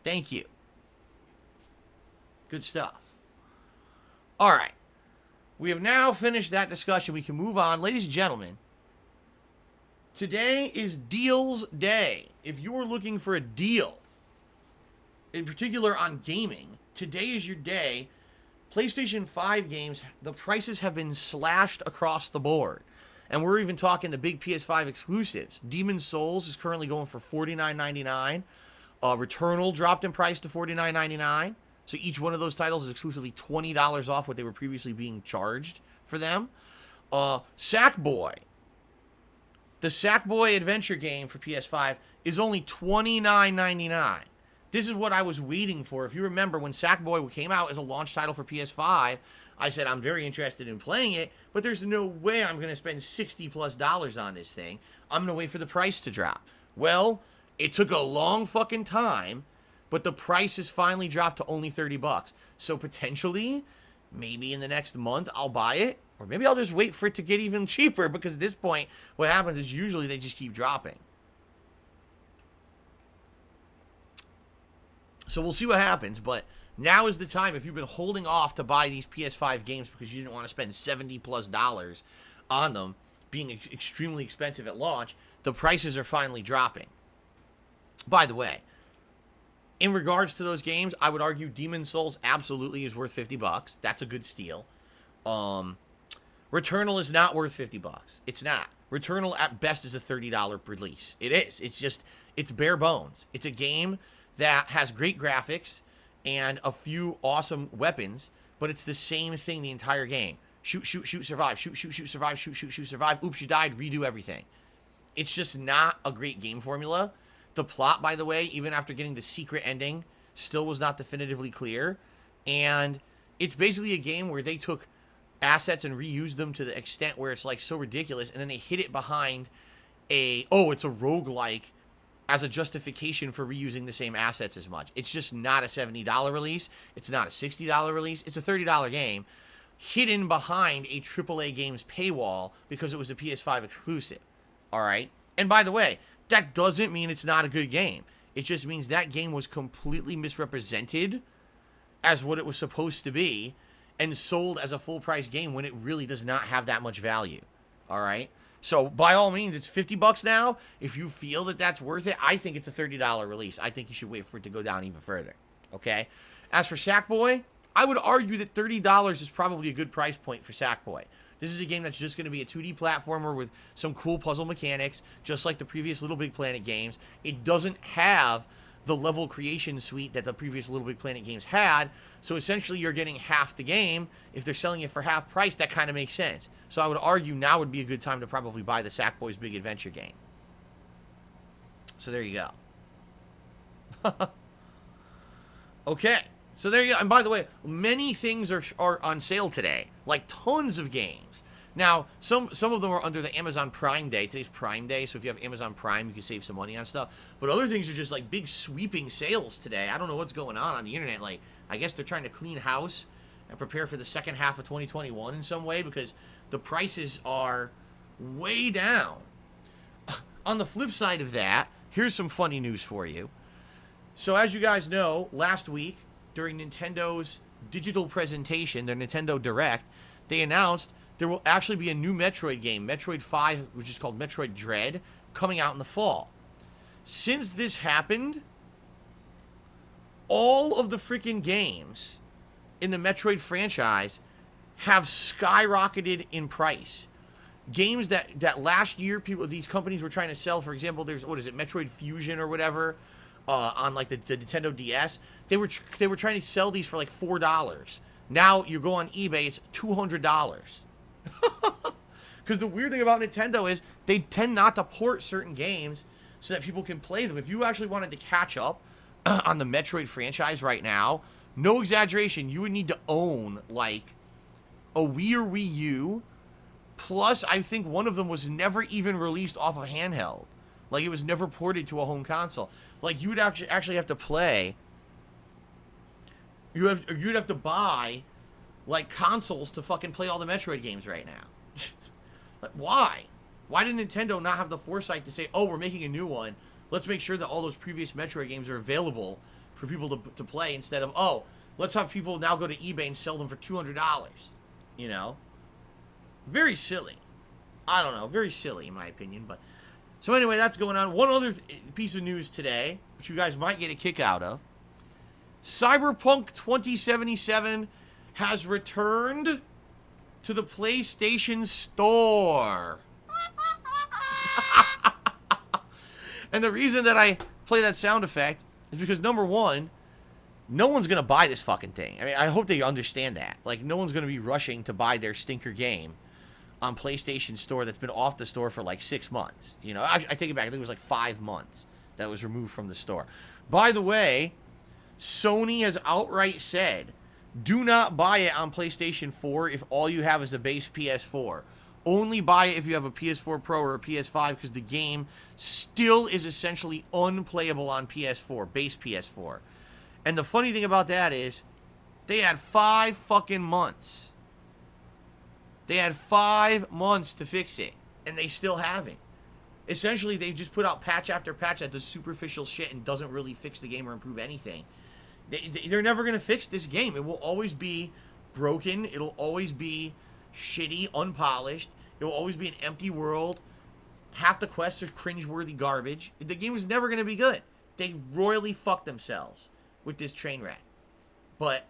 Thank you. Good stuff. All right. We have now finished that discussion. We can move on. Ladies and gentlemen, today is Deals Day. If you are looking for a deal, in particular on gaming, today is your day. PlayStation 5 games, the prices have been slashed across the board. And we're even talking the big PS5 exclusives. Demon's Souls is currently going for $49.99. Returnal dropped in price to $49.99. So each one of those titles is exclusively $20 off what they were previously being charged for them. Sackboy. The Sackboy adventure game for PS5 is only $29.99. This is what I was waiting for. If you remember, when Sackboy came out as a launch title for PS5, I said I'm very interested in playing it, but there's no way I'm going to spend $60+ on this thing. I'm going to wait for the price to drop. Well, it took a long fucking time, but the price has finally dropped to only $30. So potentially, maybe in the next month, I'll buy it. Or maybe I'll just wait for it to get even cheaper, because at this point, what happens is usually they just keep dropping. So we'll see what happens, but now is the time. If you've been holding off to buy these PS5 games because you didn't want to spend $70+ on them, being extremely expensive at launch, the prices are finally dropping. By the way, in regards to those games, I would argue Demon's Souls absolutely is worth $50. That's a good steal. Returnal is not worth $50. It's not. Returnal at best is a $30 release. It is. It's bare bones. It's a game that has great graphics and a few awesome weapons, but it's the same thing the entire game. Shoot, shoot, shoot, survive. Shoot, shoot, shoot, survive. Shoot, shoot, shoot, survive. Oops, you died. Redo everything. It's just not a great game formula. The plot, by the way, even after getting the secret ending, still was not definitively clear. And it's basically a game where they took assets and reused them to the extent where it's like so ridiculous, and then they hid it behind it's a roguelike as a justification for reusing the same assets as much. It's just not a $70 release. It's not a $60 release. It's a $30 game hidden behind a AAA game's paywall because it was a PS5 exclusive. All right? And by the way, that doesn't mean it's not a good game. It just means that game was completely misrepresented as what it was supposed to be and sold as a full-price game when it really does not have that much value. All right? So, by all means, it's $50 now. If you feel that that's worth it, I think it's a $30 release. I think you should wait for it to go down even further. Okay? As for Sackboy, I would argue that $30 is probably a good price point for Sackboy. This is a game that's just going to be a 2D platformer with some cool puzzle mechanics, just like the previous Little Big Planet games. It doesn't have the level creation suite that the previous Little Big Planet games had, so essentially you're getting half the game. If they're selling it for half price, that kind of makes sense. So I would argue now would be a good time to probably buy the Sackboy's Big Adventure game. So there you go. Okay, so there you go. And by the way, many things are on sale today, like tons of games. Now, some of them are under the Amazon Prime Day. Today's Prime Day, so if you have Amazon Prime, you can save some money on stuff. But other things are just like big sweeping sales today. I don't know what's going on the internet. Like, I guess they're trying to clean house and prepare for the second half of 2021 in some way because the prices are way down. On the flip side of that, here's some funny news for you. So as you guys know, last week during Nintendo's digital presentation, their Nintendo Direct, they announced there will actually be a new Metroid game, Metroid 5, which is called Metroid Dread, coming out in the fall. Since this happened, all of the freaking games in the Metroid franchise have skyrocketed in price. Games that last year these companies were trying to sell, for example, there's, what is it, Metroid Fusion or whatever, on like the Nintendo DS. They were trying to sell these for like $4. Now you go on eBay, it's $200. Because the weird thing about Nintendo is they tend not to port certain games so that people can play them. If you actually wanted to catch up on the Metroid franchise right now, no exaggeration, you would need to own like a Wii or Wii U. Plus, I think one of them was never even released off of handheld. Like, it was never ported to a home console. Like, you would actually have to play. You'd have to buy like consoles to fucking play all the Metroid games right now. Like, why? Why did Nintendo not have the foresight to say, oh, we're making a new one. Let's make sure that all those previous Metroid games are available for people to play instead of, oh, let's have people now go to eBay and sell them for $200. You know? Very silly. I don't know. Very silly, in my opinion. But so anyway, that's going on. One other piece of news today, which you guys might get a kick out of. Cyberpunk 2077 has returned to the PlayStation Store. And the reason that I play that sound effect is because, number one, no one's going to buy this fucking thing. I mean, I hope they understand that. Like, no one's going to be rushing to buy their stinker game on PlayStation Store that's been off the store for like 6 months. You know, I take it back. I think it was like 5 months that was removed from the store. By the way, Sony has outright said, do not buy it on PlayStation 4 if all you have is a base PS4. Only buy it if you have a PS4 Pro or a PS5 because the game still is essentially unplayable on PS4, base PS4. And the funny thing about that is they had 5 fucking months. They had 5 months to fix it, and they still haven't. Essentially, they just put out patch after patch that does superficial shit and doesn't really fix the game or improve anything. They're never going to fix this game. It will always be broken. It'll always be shitty, unpolished. It will always be an empty world. Half the quests are cringeworthy garbage. The game is never going to be good. They royally fucked themselves with this train wreck. But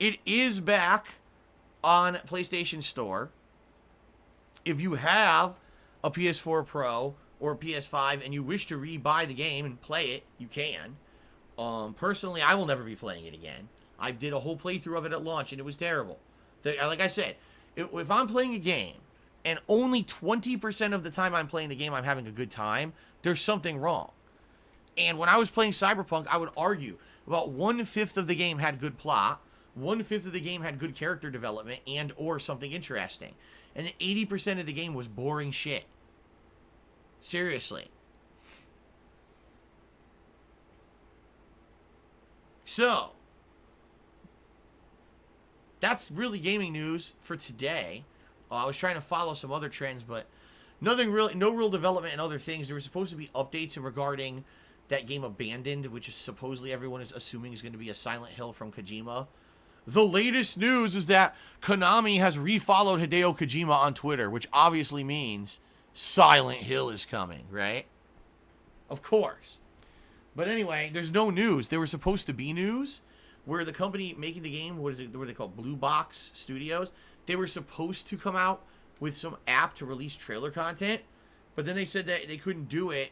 it is back on PlayStation Store. If you have a PS4 Pro or a PS5 and you wish to re-buy the game and play it, you can. Personally, I will never be playing it again. I did a whole playthrough of it at launch and it was terrible. Like I said, if I'm playing a game and only 20% of the time I'm playing the game I'm having a good time, there's something wrong. And when I was playing Cyberpunk, I would argue about 1/5 of the game had good plot, 1/5 of the game had good character development and or something interesting. And 80% of the game was boring shit. Seriously. So, that's really gaming news for today. I was trying to follow some other trends, but no real development in other things. There were supposed to be updates regarding that game Abandoned, which is supposedly everyone is assuming is going to be a Silent Hill from Kojima. The latest news is that Konami has refollowed Hideo Kojima on Twitter, which obviously means Silent Hill is coming, right? Of course. But anyway, there's no news. There was supposed to be news where the company making the game, what are they called? Blue Box Studios. They were supposed to come out with some app to release trailer content, but then they said that they couldn't do it.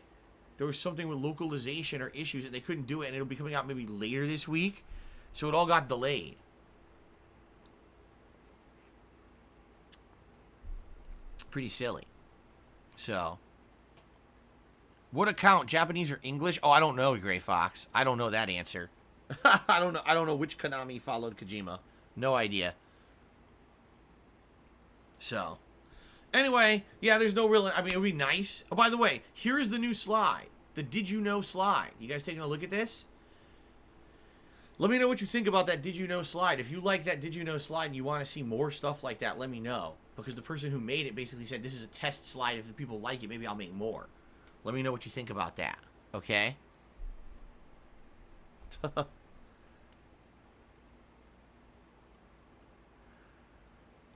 There was something with localization or issues, and they couldn't do it, and it'll be coming out maybe later this week. So it all got delayed. Pretty silly. So, what account? Japanese or English? Oh, I don't know, Gray Fox. I don't know that answer. I don't know which Konami followed Kojima. No idea. So, anyway, yeah, there's no real... I mean, it would be nice. Oh, by the way, here's the new slide. The Did You Know slide. You guys taking a look at this? Let me know what you think about that Did You Know slide. If you like that Did You Know slide and you want to see more stuff like that, let me know. Because the person who made it basically said, this is a test slide. If the people like it, maybe I'll make more. Let me know what you think about that. Okay?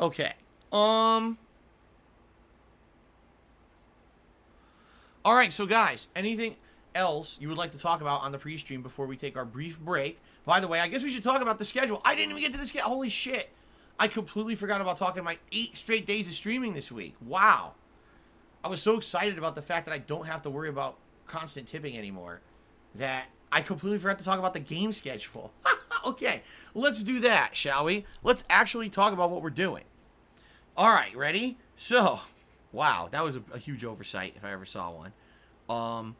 Okay. Alright, so guys, anything else you would like to talk about on the pre-stream before we take our brief break? By the way, I guess we should talk about the schedule. I didn't even get to the schedule. Holy shit. I completely forgot about talking my 8 straight days of streaming this week. Wow. I was so excited about the fact that I don't have to worry about constant tipping anymore that I completely forgot to talk about the game schedule. Okay, let's do that, shall we? Let's actually talk about what we're doing. All right, ready? So, wow, that was a huge oversight if I ever saw one.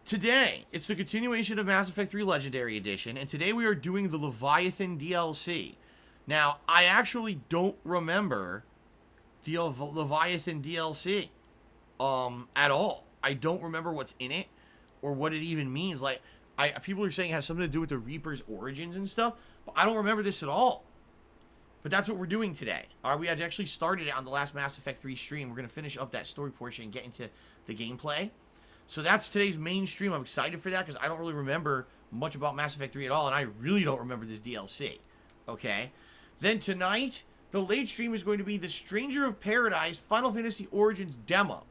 Today, it's the continuation of Mass Effect 3 Legendary Edition, and today we are doing the Leviathan DLC. Now, I actually don't remember the Leviathan DLC at all. I don't remember what's in it or what it even means. Like, people are saying it has something to do with the Reaper's origins and stuff, but I don't remember this at all. But that's what we're doing today. All right, we had actually started it on the last Mass Effect 3 stream. We're going to finish up that story portion and get into the gameplay. So that's today's main stream. I'm excited for that because I don't really remember much about Mass Effect 3 at all, and I really don't remember this DLC. Okay? Then tonight, the late stream is going to be the Stranger of Paradise Final Fantasy Origins demo.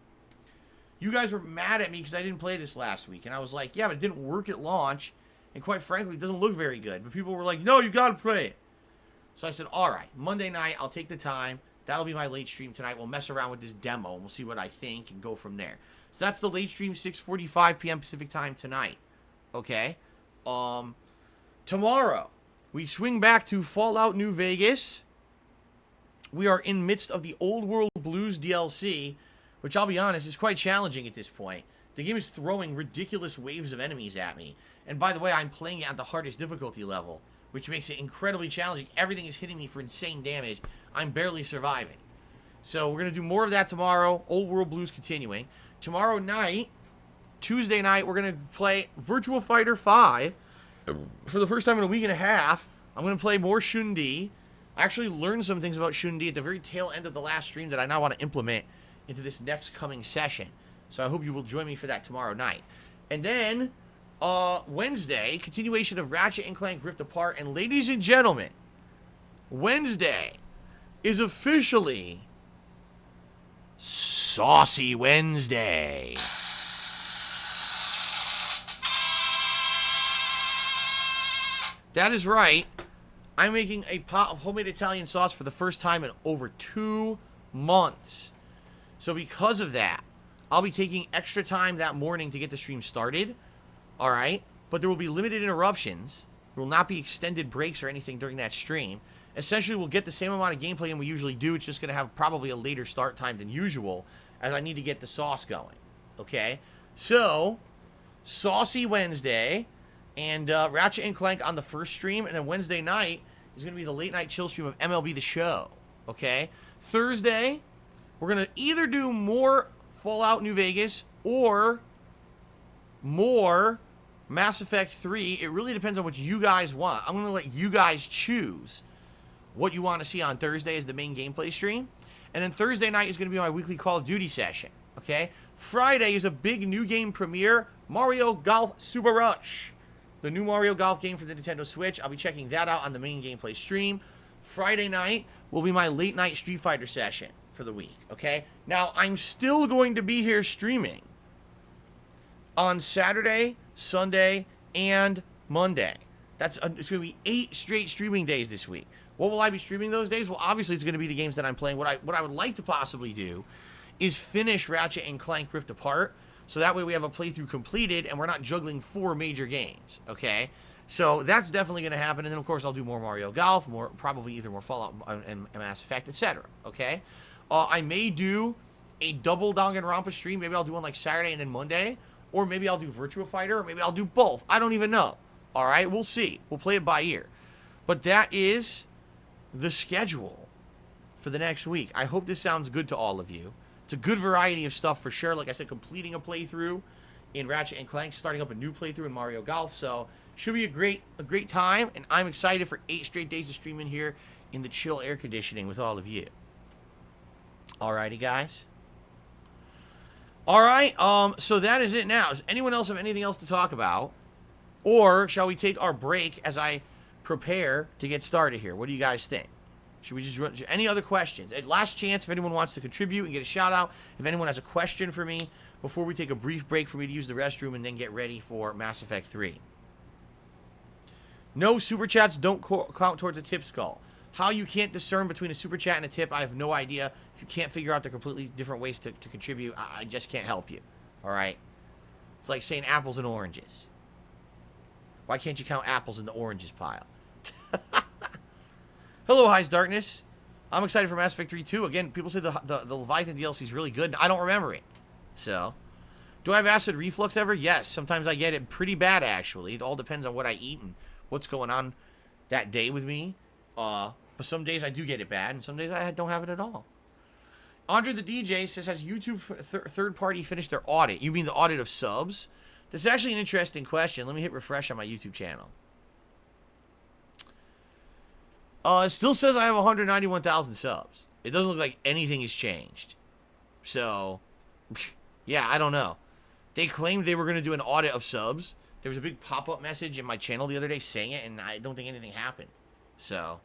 You guys were mad at me because I didn't play this last week, and I was like, yeah, but it didn't work at launch, and quite frankly, it doesn't look very good. But people were like, no, you got to play it. So I said, all right, Monday night, I'll take the time. That'll be my late stream tonight. We'll mess around with this demo, and we'll see what I think and go from there. So that's the late stream, 6:45 p.m. Pacific time tonight. Okay? Tomorrow, we swing back to Fallout New Vegas. We are in midst of the Old World Blues DLC, which I'll be honest, is quite challenging at this point. The game is throwing ridiculous waves of enemies at me. And by the way, I'm playing it at the hardest difficulty level, which makes it incredibly challenging. Everything is hitting me for insane damage. I'm barely surviving. So we're going to do more of that tomorrow. Old World Blues continuing. Tomorrow night, Tuesday night, we're going to play Virtua Fighter 5. For the first time in a week and a half, I'm going to play more Shun-Di. I actually learned some things about Shun-Di at the very tail end of the last stream that I now want to implement into this next coming session. So I hope you will join me for that tomorrow night. And then, Wednesday, continuation of Ratchet & Clank Rift Apart. And ladies and gentlemen, Wednesday is officially Saucy Wednesday. That is right. I'm making a pot of homemade Italian sauce for the first time in over 2 months. So because of that, I'll be taking extra time that morning to get the stream started. Alright? But there will be limited interruptions. There will not be extended breaks or anything during that stream. Essentially, we'll get the same amount of gameplay than we usually do. It's just going to have probably a later start time than usual, as I need to get the sauce going. Okay? So, Saucy Wednesday, and Ratchet & Clank on the first stream, and then Wednesday night is going to be the late night chill stream of MLB The Show. Okay? Thursday, we're going to either do more Fallout New Vegas or more Mass Effect 3. It really depends on what you guys want. I'm going to let you guys choose what you want to see on Thursday as the main gameplay stream. And then Thursday night is going to be my weekly Call of Duty session. Okay? Friday is a big new game premiere, Mario Golf Super Rush. the new Mario Golf game for the Nintendo Switch. I'll be checking that out on the main gameplay stream. Friday night will be my late night Street Fighter session for the week, okay? Now, I'm still going to be here streaming on Saturday, Sunday, and Monday. It's going to be 8 straight streaming days this week. What will I be streaming those days? Well, obviously, it's going to be the games that I'm playing. What I would like to possibly do is finish Ratchet and Clank Rift Apart, so that way we have a playthrough completed, and we're not juggling 4 major games, okay? So that's definitely going to happen, and then, of course, I'll do more Mario Golf, probably either more Fallout and Mass Effect, etc., okay? I may do a double Danganronpa stream. Maybe I'll do one like Saturday and then Monday, or maybe I'll do Virtua Fighter, or maybe I'll do both. I don't even know, all right? We'll see. We'll play it by ear. But that is the schedule for the next week. I hope this sounds good to all of you. It's a good variety of stuff for sure. Like I said, completing a playthrough in Ratchet and Clank, starting up a new playthrough in Mario Golf. So should be a great time, and I'm excited for 8 straight days of streaming here in the chill air conditioning with all of you. Alrighty, guys. Alright, so that is it now. Does anyone else have anything else to talk about? Or shall we take our break as I prepare to get started here? What do you guys think? Should we just run any other questions? At last chance, if anyone wants to contribute and get a shout out, if anyone has a question for me before we take a brief break for me to use the restroom and then get ready for Mass Effect 3. No, super chats don't count towards a tip skull. How you can't discern between a super chat and a tip, I have no idea. If you can't figure out the completely different ways to contribute, I just can't help you. Alright? It's like saying apples and oranges. Why can't you count apples in the oranges pile? Hello, High's Darkness. I'm excited for Mass Effect 3 too. Again, people say the Leviathan DLC is really good. I don't remember it. So, do I have acid reflux ever? Yes. Sometimes I get it pretty bad, actually. It all depends on what I eat and what's going on that day with me. But some days I do get it bad, and some days I don't have it at all. Andre the DJ says, has YouTube third party finished their audit? You mean the audit of subs? This is actually an interesting question. Let me hit refresh on my YouTube channel. It still says I have 191,000 subs. It doesn't look like anything has changed. So, yeah, I don't know. They claimed they were going to do an audit of subs. There was a big pop-up message in my channel the other day saying it, and I don't think anything happened. So,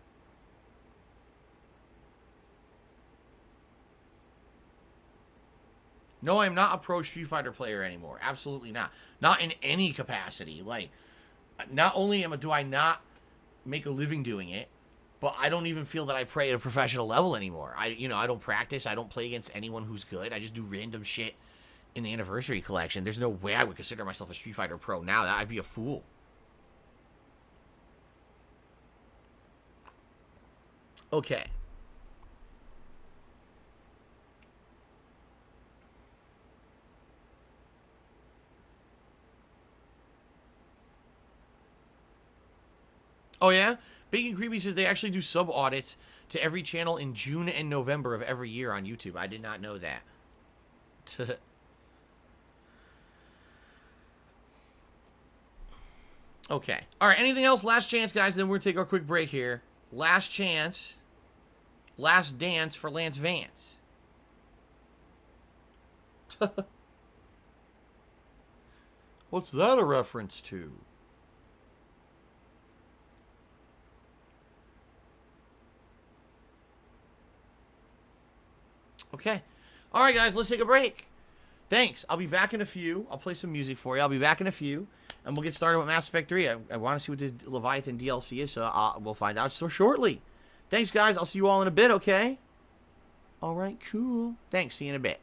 no, I'm not a pro Street Fighter player anymore. Absolutely not. Not in any capacity. Like, not only do I not make a living doing it, but I don't even feel that I play at a professional level anymore. I don't practice. I don't play against anyone who's good. I just do random shit in the Anniversary Collection. There's no way I would consider myself a Street Fighter pro now. I'd be a fool. Okay. Oh, yeah? Big and Creepy says they actually do sub-audits to every channel in June and November of every year on YouTube. I did not know that. Okay. All right, anything else? Last chance, guys, then we're going to take our quick break here. Last chance. Last dance for Lance Vance. What's that a reference to? Okay. All right, guys, let's take a break. Thanks. I'll be back in a few. I'll play some music for you. I'll be back in a few, and we'll get started with Mass Effect 3. I want to see what this Leviathan DLC is, so we'll find out so shortly. Thanks, guys. I'll see you all in a bit, okay? All right, cool. Thanks. See you in a bit.